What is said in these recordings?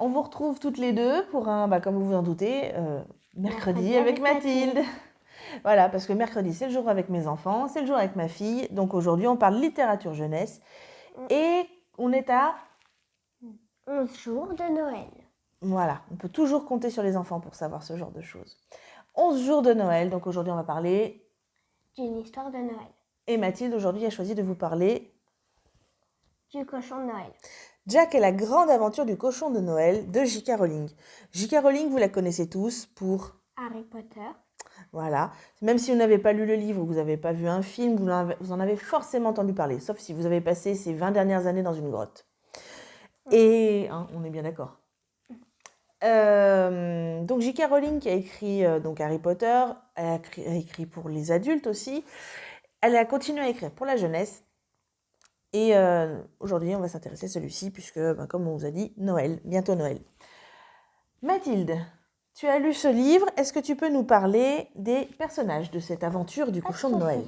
On vous retrouve toutes les deux pour comme vous vous en doutez, mercredi avec Mathilde. Voilà, parce que mercredi, c'est le jour avec mes enfants, c'est le jour avec ma fille. Donc aujourd'hui, on parle littérature jeunesse. Et on est à 11 jours de Noël. Voilà, on peut toujours compter sur les enfants pour savoir ce genre de choses. 11 jours de Noël, donc aujourd'hui, on va parler... D'une histoire de Noël. Et Mathilde, aujourd'hui, a choisi de vous parler... Du cochon de Noël. Jack et la grande aventure du cochon de Noël de J.K. Rowling. J.K. Rowling, vous la connaissez tous pour... Harry Potter. Voilà. Même si vous n'avez pas lu le livre ou vous n'avez pas vu un film, vous en avez forcément entendu parler, sauf si vous avez passé ces 20 dernières années dans une grotte. Et on est bien d'accord. Donc J.K. Rowling qui a écrit donc Harry Potter, elle a écrit pour les adultes aussi. Elle a continué à écrire pour la jeunesse. Et aujourd'hui, on va s'intéresser à celui-ci puisque, comme on vous a dit, Noël, bientôt Noël. Mathilde, tu as lu ce livre. Est-ce que tu peux nous parler des personnages de cette aventure du cochon de Noël,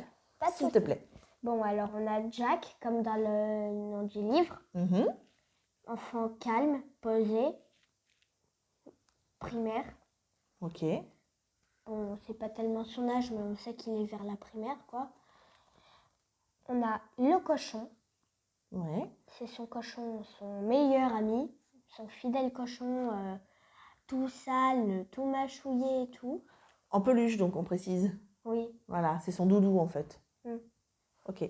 s'il te plaît? Bon, alors on a Jack, comme dans le nom du livre. Enfant calme, posé, primaire. Ok. Bon, c'est pas tellement son âge, mais on sait qu'il est vers la primaire, quoi. On a le cochon. Ouais. C'est son cochon, son meilleur ami, son fidèle cochon, tout sale, tout mâchouillé et tout. En peluche, donc, on précise. Oui. Voilà, c'est son doudou, en fait. Ok.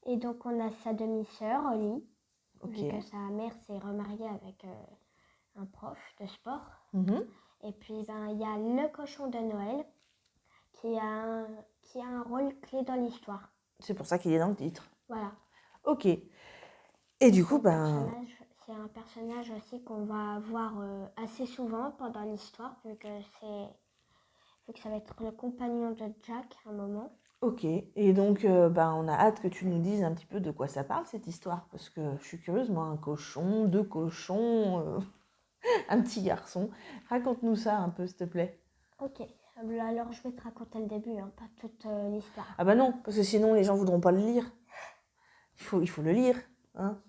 Et donc, on a sa demi-sœur, Holly, vu Ok. que sa mère s'est remariée avec un prof de sport. Et puis, il y a le cochon de Noël qui a un rôle clé dans l'histoire. C'est pour ça qu'il est dans le titre. Voilà. Ok. Et du coup, c'est un personnage aussi qu'on va voir assez souvent pendant l'histoire, vu que ça va être le compagnon de Jack à un moment. Ok. Et donc, on a hâte que tu nous dises un petit peu de quoi ça parle, cette histoire. Parce que je suis curieuse, moi, un cochon, deux cochons, un petit garçon. Raconte-nous ça un peu, s'il te plaît. Ok. Alors, je vais te raconter le début, pas toute l'histoire. Ah bah non, parce que sinon, les gens voudront pas le lire. Il faut le lire, hein.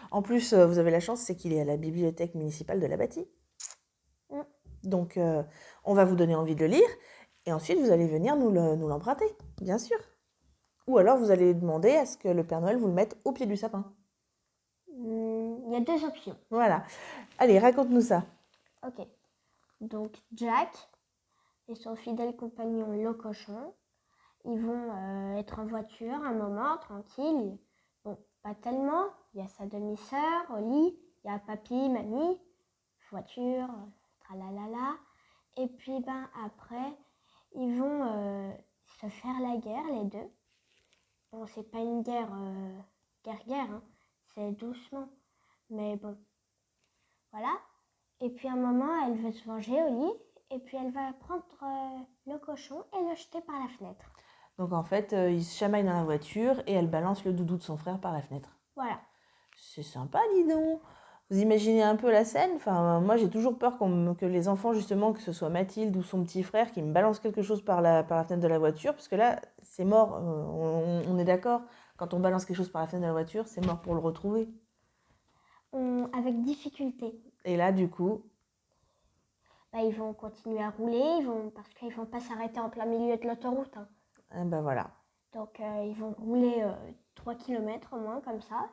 En plus, vous avez la chance, c'est qu'il est à la bibliothèque municipale de la Bâtie. Donc, on va vous donner envie de le lire. Et ensuite, vous allez venir nous l'emprunter, bien sûr. Ou alors, vous allez demander à ce que le Père Noël vous le mette au pied du sapin. Il y a deux options. Voilà. Allez, raconte-nous ça. Ok. Donc, Jack et son fidèle compagnon, le cochon, ils vont être en voiture un moment, tranquille. Bon, pas tellement. Il y a sa demi-sœur, Holly. Il y a papy, mamie, voiture, tralalala. Et puis, après, ils vont se faire la guerre, les deux. Bon, c'est pas une guerre, guerre, c'est doucement. Mais bon, voilà. Et puis, à un moment, elle veut se venger, Holly. Et puis, elle va prendre le cochon et le jeter par la fenêtre. Donc, en fait, ils se chamaillent dans la voiture et elle balance le doudou de son frère par la fenêtre. Voilà. C'est sympa, dis donc. Vous imaginez un peu la scène? Enfin, moi, j'ai toujours peur que les enfants, justement, que ce soit Mathilde ou son petit frère, qui me balance quelque chose par la fenêtre de la voiture, parce que là, c'est mort. On est d'accord? Quand on balance quelque chose par la fenêtre de la voiture, c'est mort pour le retrouver. Avec difficulté. Et là, du coup... Ils vont continuer à rouler, parce qu'ils ne vont pas s'arrêter en plein milieu de l'autoroute. voilà. Donc, ils vont rouler 3 km au moins, comme ça.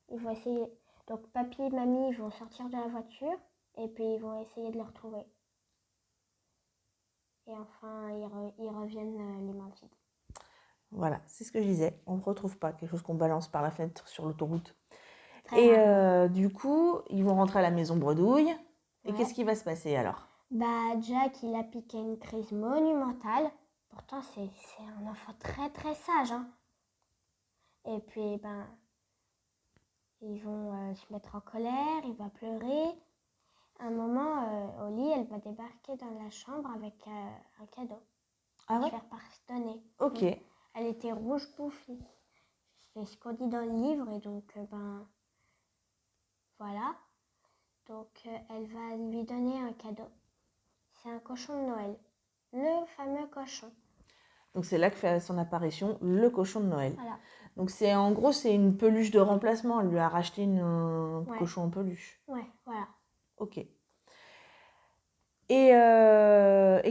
Ils vont essayer... Donc, papy et mamie vont sortir de la voiture et puis ils vont essayer de le retrouver. Et enfin, ils reviennent les mains vides. Voilà, c'est ce que je disais. On ne retrouve pas quelque chose qu'on balance par la fenêtre sur l'autoroute. Très Et du coup, ils vont rentrer à la maison bredouille. Et Ouais. qu'est-ce qui va se passer alors? Jack, il a piqué une crise monumentale. Pourtant, c'est un enfant très très sage. Et puis, ils vont se mettre en colère, il va pleurer. À un moment, Holly, elle va débarquer dans la chambre avec un cadeau. Ah ouais? Faire pardonner. Ok. Elle était rouge bouffie. C'est ce qu'on dit dans le livre et donc, voilà. Donc, elle va lui donner un cadeau. C'est un cochon de Noël. Le fameux cochon. Donc c'est là que fait son apparition le cochon de Noël. Voilà. Donc en gros, c'est une peluche de remplacement. Elle lui a racheté un Ouais. cochon en peluche. Ouais, voilà. Ok. Et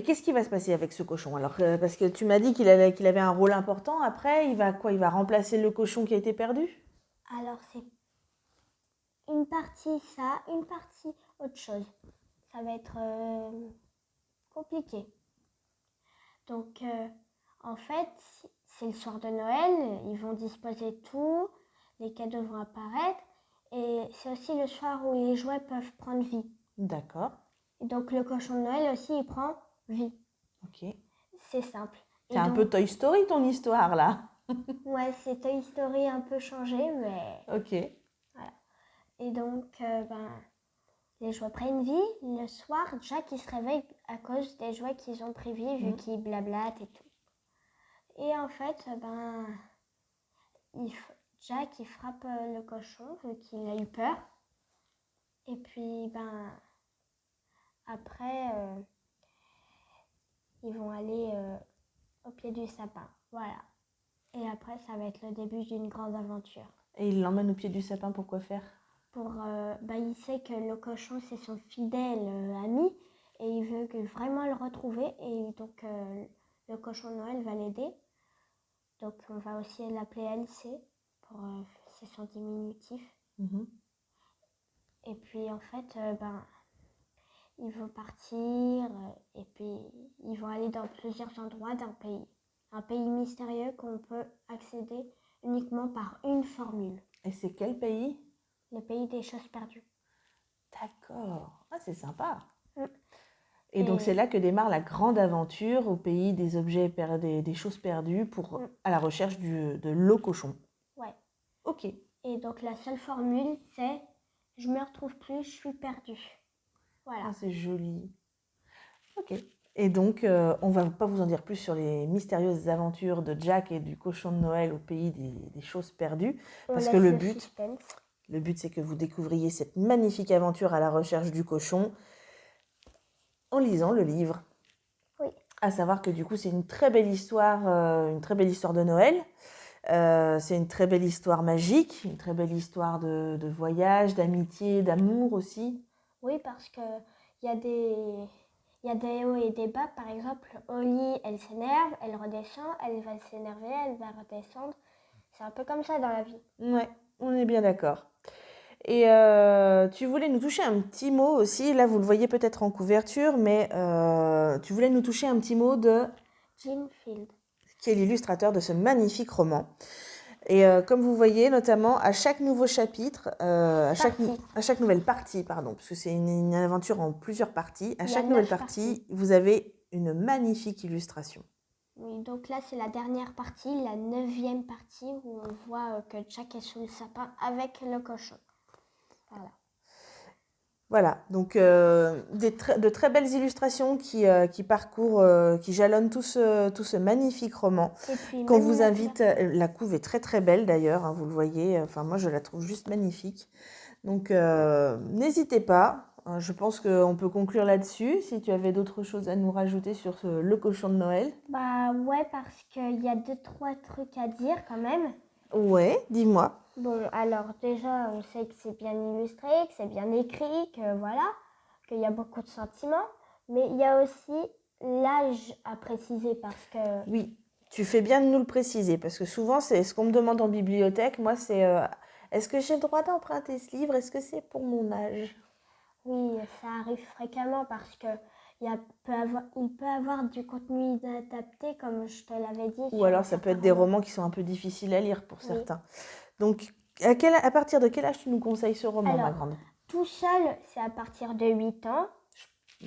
qu'est-ce qui va se passer avec ce cochon? Alors, parce que tu m'as dit qu'il avait un rôle important. Après, il va quoi? Il va remplacer le cochon qui a été perdu? Alors, c'est une partie ça, une partie autre chose. Ça va être compliqué. Donc, en fait, c'est le soir de Noël. Ils vont disposer tout. Les cadeaux vont apparaître. Et c'est aussi le soir où les jouets peuvent prendre vie. D'accord. Et donc, le cochon de Noël aussi, il prend vie. Ok. C'est simple. C'est un peu Toy Story ton histoire là. Ouais, c'est Toy Story un peu changé, mais Ok. voilà. Et donc, les jouets prennent vie. Le soir, Jack il se réveille à cause des jouets qu'ils ont pris vie, vu qu'ils blablatent et tout. Et en fait, Jack il frappe le cochon vu qu'il a eu peur. Et puis, après, ils vont aller au pied du sapin. Voilà. Et après, ça va être le début d'une grande aventure. Et il l'emmène au pied du sapin pour quoi faire? Il sait que le cochon, c'est son fidèle ami et il veut vraiment le retrouver. Et donc, le cochon de Noël va l'aider. Donc, on va aussi l'appeler LC, c'est son diminutif. Et puis, en fait, ils vont partir et puis ils vont aller dans plusieurs endroits d'un pays. Un pays mystérieux qu'on peut accéder uniquement par une formule. Et c'est quel pays? Le pays des choses perdues. D'accord. Ah, c'est sympa. Mm. Et donc c'est là que démarre la grande aventure au pays des objets perdus, des choses perdues à la recherche de le cochon. Ouais. Ok. Et donc la seule formule, c'est « je me retrouve plus, je suis perdue ». Voilà. Ah, c'est joli. Ok. Et donc, on va pas vous en dire plus sur les mystérieuses aventures de Jack et du cochon de Noël au pays des choses perdues. Parce que le but, c'est que vous découvriez cette magnifique aventure à la recherche du cochon en lisant le livre. Oui. À savoir que du coup, c'est une très belle histoire de Noël. C'est une très belle histoire magique, une très belle histoire de voyage, d'amitié, d'amour aussi. Oui, parce qu'il y a des hauts et des bas. Par exemple, Holly, elle s'énerve, elle redescend, elle va s'énerver, elle va redescendre. C'est un peu comme ça dans la vie. Ouais, on est bien d'accord. Et tu voulais nous toucher un petit mot aussi, là vous le voyez peut-être en couverture, mais tu voulais nous toucher un petit mot de Jim Field, qui est l'illustrateur de ce magnifique roman. Et comme vous voyez, notamment à chaque nouveau chapitre, à chaque nouvelle partie, pardon, parce que c'est une aventure en plusieurs parties, à chaque nouvelle partie, vous avez une magnifique illustration. Oui, donc là c'est la dernière partie, la 9e partie, où on voit que Jack est sous le sapin avec le cochon. Voilà. Voilà, donc de très belles illustrations qui parcourent, qui jalonnent tout ce magnifique roman. Qu'on vous invite, la couve est très très belle d'ailleurs, hein, vous le voyez, enfin moi je la trouve juste magnifique. Donc n'hésitez pas, hein, je pense qu'on peut conclure là-dessus. Si tu avais d'autres choses à nous rajouter sur le cochon de Noël. Bah ouais, parce qu'il y a 2-3 trucs à dire quand même. Ouais, dis-moi. Bon, alors déjà, on sait que c'est bien illustré, que c'est bien écrit, que voilà, qu'il y a beaucoup de sentiments. Mais il y a aussi l'âge à préciser parce que... Oui, tu fais bien de nous le préciser parce que souvent, c'est ce qu'on me demande en bibliothèque. Moi, c'est est-ce que j'ai le droit d'emprunter ce livre? Est-ce que c'est pour mon âge? Oui, ça arrive fréquemment parce que il peut avoir du contenu inadapté, comme je te l'avais dit. Ou alors, ça peut être des romans qui sont un peu difficiles à lire pour certains. Donc, à partir de quel âge tu nous conseilles ce roman, ma grande? Tout seul, c'est à partir de 8 ans.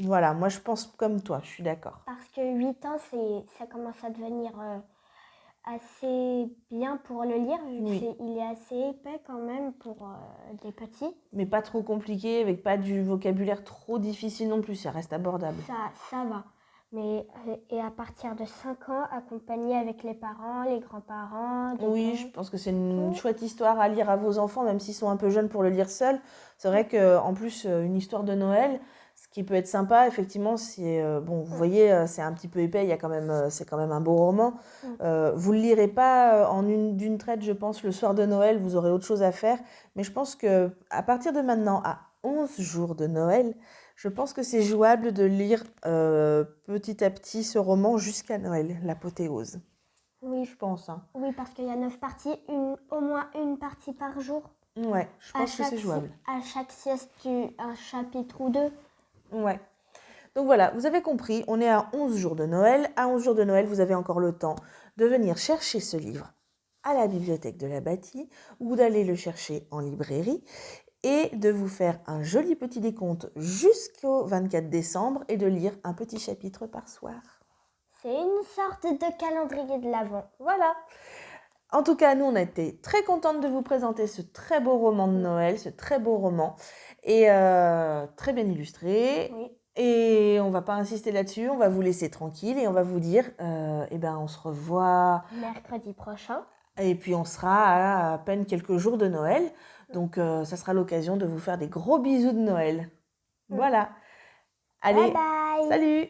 Voilà, moi je pense comme toi, je suis d'accord. Parce que 8 ans, ça commence à devenir assez bien pour le lire, vu qu'il est assez épais quand même pour des petits. Mais pas trop compliqué, avec pas du vocabulaire trop difficile non plus, ça reste abordable. Ça va. Mais et à partir de 5 ans, accompagné avec les parents, les grands-parents. Oui, je pense que c'est une chouette histoire à lire à vos enfants, même s'ils sont un peu jeunes pour le lire seuls. C'est vrai qu'en plus, une histoire de Noël, qui peut être sympa, effectivement, c'est bon, vous voyez, c'est un petit peu épais, il y a quand même, c'est quand même un beau roman. Vous le lirez pas d'une traite, je pense, le soir de Noël, vous aurez autre chose à faire. Mais je pense que à partir de maintenant, à 11 jours de Noël, je pense que c'est jouable de lire petit à petit ce roman jusqu'à Noël, l'apothéose. Oui, Je pense, hein. oui, parce qu'il y a 9 parties, au moins une partie par jour. Ouais, je pense que c'est jouable. À chaque sieste, un chapitre ou deux. Ouais. Donc voilà, vous avez compris, on est à 11 jours de Noël. À 11 jours de Noël, vous avez encore le temps de venir chercher ce livre à la bibliothèque de la Bâtie ou d'aller le chercher en librairie et de vous faire un joli petit décompte jusqu'au 24 décembre et de lire un petit chapitre par soir. C'est une sorte de calendrier de l'Avent. Voilà. En tout cas, nous, on a été très contentes de vous présenter ce très beau roman de Noël, ce très beau roman, et très bien illustré. Oui. Et on va pas insister là-dessus, on va vous laisser tranquille et on va vous dire, eh ben, on se revoit. Mercredi prochain. Et puis on sera à peine quelques jours de Noël, donc ça sera l'occasion de vous faire des gros bisous de Noël. Voilà. Allez, Bye bye. salut!